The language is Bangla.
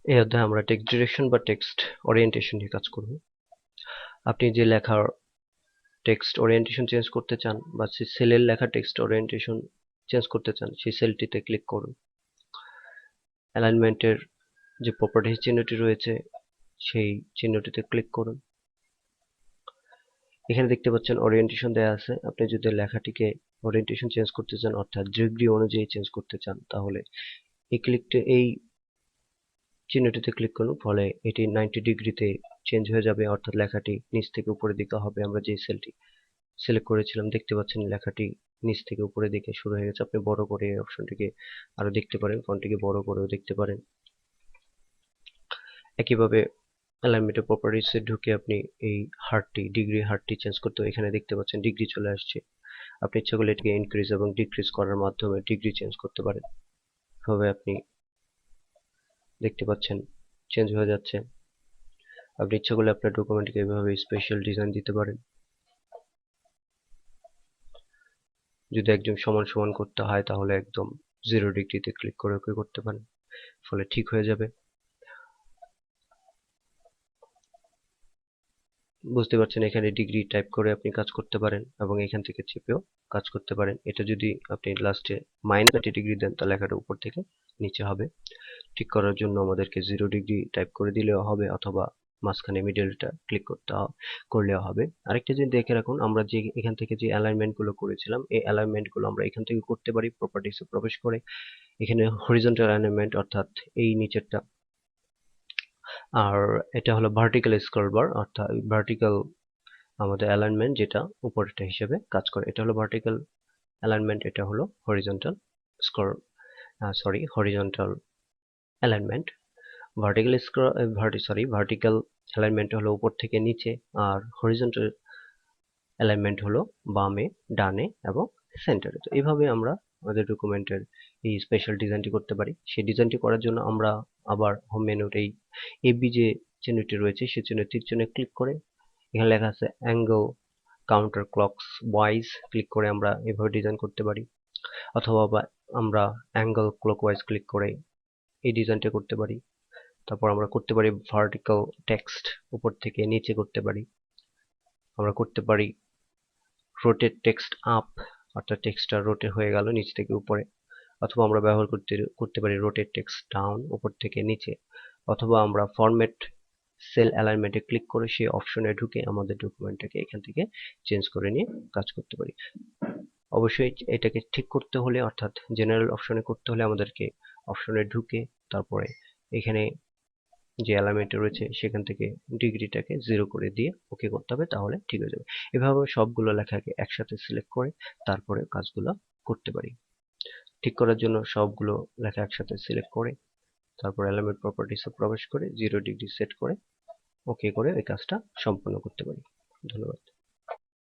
এই অধ্যায়ে আমরা টেক্সট ডিরেকশন বা টেক্সট ওরিয়েন্টেশন নিয়ে কাজ করব। আপনি যে লেখার টেক্সট ওরিয়েন্টেশন চেঞ্জ করতে চান বা সেলের লেখা টেক্সট ওরিয়েন্টেশন চেঞ্জ করতে চান, সেই সেলটিতে ক্লিক করুন। অ্যালাইনমেন্টের যে প্রপার্টিজ চিহ্নটি রয়েছে সেই চিহ্নটিতে ক্লিক করুন। এখানে দেখতে পাচ্ছেন ওরিয়েন্টেশন দেওয়া আছে। আপনি যদি লেখাটিকে ওরিয়েন্টেশন চেঞ্জ করতে চান, অর্থাৎ ডিগ্রি অনুযায়ী চেঞ্জ করতে চান, তাহলে এই চিহ্নটিতে ক্লিক করুন। ফলে এটি 90 ডিগ্রিতে চেঞ্জ হয়ে যাবে, অর্থাৎ লেখাটি নিচ থেকে উপরের দিকে হবে। আমরা যে সেলটি সিলেক্ট করেছিলাম, দেখতে পাচ্ছেন লেখাটি নিচ থেকে উপরের দিকে শুরু হয়ে গেছে। আপনি বড় করে এই অপশনটিকে আরো দেখতে পারেন, ফন্টটিকে বড় করেও দেখতে পারেন। একইভাবে অ্যালাইনমেন্টের প্রপার্টিসে ঢুকে আপনি এই ডিগ্রি হার্টটি চেঞ্জ করতে, এখানে দেখতে পাচ্ছেন ডিগ্রি চলে আসছে। আপনি ইচ্ছা করলে এটিকে ইনক্রিজ এবং ডিক্রিজ করার মাধ্যমে ডিগ্রি চেঞ্জ করতে পারেন। এভাবে আপনি দেখতে পাচ্ছেন চেঞ্জ হয়ে যাচ্ছে। আপনি ইচ্ছা করলে আপনার ডকুমেন্টকে এভাবে স্পেশাল ডিজাইন দিতে পারেন। যদি একদম সমান সমান করতে হয়, তাহলে একদম 0 ডিগ্রিতে ক্লিক করে ওকে করতে পারেন, ফলে ঠিক হয়ে যাবে। বুঝতে পারছেন, এখানে ডিগ্রি টাইপ করে আপনি কাজ করতে পারেন এবং এখান থেকে চেপেও কাজ করতে পারেন। এটা যদি আপনি লাস্টে -90 ডিগ্রি দেন, তাহলে লেখাটা উপর থেকে নিচে হবে। ঠিক করার জন্য আমাদেরকে 0 ডিগ্রি টাইপ করে দিলেও হবে, অথবা মাঝখানে মিডলটা ক্লিক করলেও হবে। আরেকটা জিনিস দেখে রাখুন, আমরা যে এখান থেকে যে অ্যালাইনমেন্ট গুলো করেছিলাম, এই অ্যালাইনমেন্ট গুলো আমরা এখান থেকে করতে পারি প্রপার্টিসে প্রবেশ করে। এখানে হরিজন্টাল অ্যালাইনমেন্ট, অর্থাৎ এই নিচেরটা, আর এটা হলো ভার্টিক্যাল স্ক্রল বার, অর্থাৎ ভার্টিক্যাল আমাদের অ্যালাইনমেন্ট, যেটা উপরেরটা হিসেবে কাজ করে। এটা হলো ভার্টিক্যাল অ্যালাইনমেন্ট, এটা হলো horizontal scroll horizontal alignment. Vertical alignment হলো উপর থেকে নিচে, আর হরিজন্টাল অ্যালাইনমেন্ট হলো বামে, ডানে এবং সেন্টারে। তো এইভাবে আমরা আমাদের ডকুমেন্টের এই স্পেশাল ডিজাইনটি করতে পারি। সেই ডিজাইনটি করার জন্য আমরা আবার হোম মেনুর এই এবি যে চিহ্নটি রয়েছে, সেই চিহ্নের তীর চিহ্নে ক্লিক করে এখানে লেখা আছে angle counter clocks wise click করে আমরা এভাবে ডিজাইন করতে পারি, অথবা আমরা অ্যাঙ্গেল ক্লকওয়াইজ ক্লিক করে এই ডিজাইনটা করতে পারি। তারপর আমরা করতে পারি ভার্টিক্যাল টেক্সট, উপর থেকে নিচে করতে পারি। আমরা করতে পারি রোটেট টেক্সট আপ, অর্থাৎ টেক্সটটা রোটেট হয়ে গেল নিচ থেকে উপরে। অথবা আমরা ব্যবহার করতে পারি রোটেট টেক্সট ডাউন, উপর থেকে নিচে। অথবা আমরা ফরম্যাট সেল অ্যালাইনমেন্টে ক্লিক করে সেই অপশনে ঢুকে আমাদের ডকুমেন্টটাকে এখান থেকে চেঞ্জ করে নিয়ে কাজ করতে পারি। অবশ্যই এটাকে ঠিক করতে হলে, অর্থাৎ জেনারেল অপশনে করতে হলে, আমাদেরকে অপশনে ঢুকে তারপরে এখানে যে অ্যালাইনমেন্ট রয়েছে সেখান থেকে ডিগ্রিটাকে 0 করে দিয়ে ওকে করতে হবে, তাহলে ঠিক হয়ে যাবে। এভাবে সবগুলো লেখাকে একসাথে সিলেক্ট করে তারপরে কাজগুলো করতে পারি। ঠিক করার জন্য সবগুলো লেখা একসাথে সিলেক্ট করে তারপর অ্যালাইনমেন্ট প্রপার্টিসে প্রবেশ করে 0 ডিগ্রি সেট করে ওকে করে ওই কাজটা সম্পন্ন করতে পারি। ধন্যবাদ।